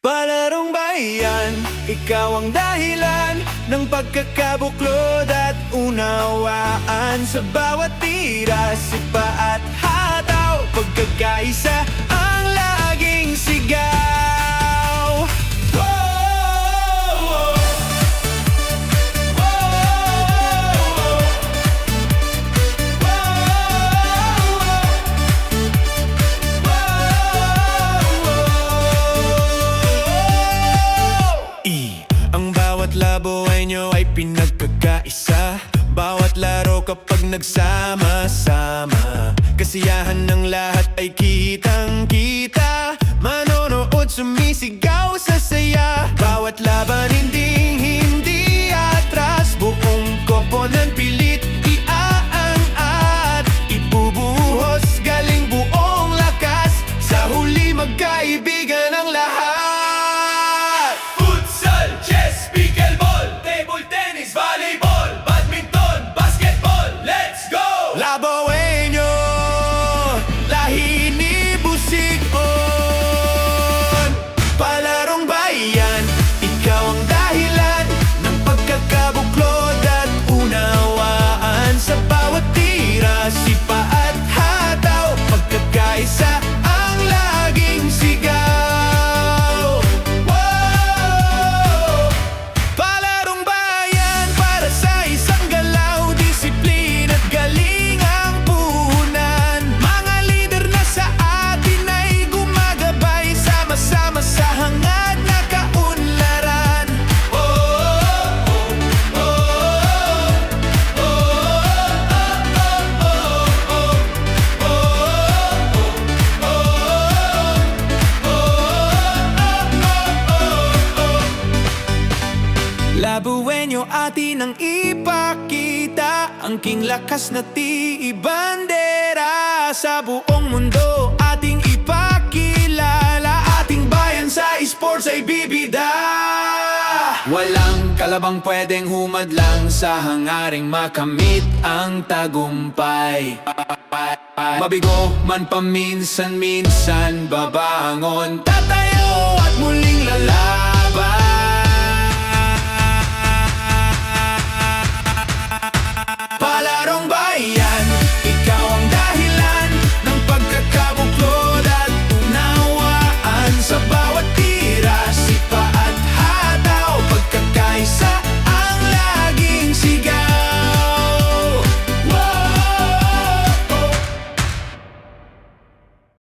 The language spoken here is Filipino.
Palarong bayan, ikaw ang dahilan ng pagkakabuklod at unawaan. Sa bawat tira, sipa at hataw, pagkakaisa ang laging sigaw. Labueño ay pinagkakaisa. Bawat laro kapag nagsama-sama, kasiyahan ng lahat ay kitang-kita. Manonood, sumisigaw sa saya. Bawat laban hindi atras. Buong koponan pilit iaangat. Ibubuhos galing buong lakas. Sa huli magkaibigan ang lahat. Labueño, lahi ni Busigon. Palarong bayan, ikaw ang dahilan ng pagkakabuklod at unawaan. Sa bawat tira, sipa at hataw, pagkakaisa ang laging sigaw. Wow! Palarong bayan, para sa isang galaw, disiplina at galing. Labueño atin ang ipakita, ang king lakas na tiibandera. Sa buong mundo ating ipakilala, ating bayan sa esports ay bibida. Walang kalabang pwedeng humadlang sa hangaring makamit ang tagumpay. Mabigo man paminsan-minsan babangon.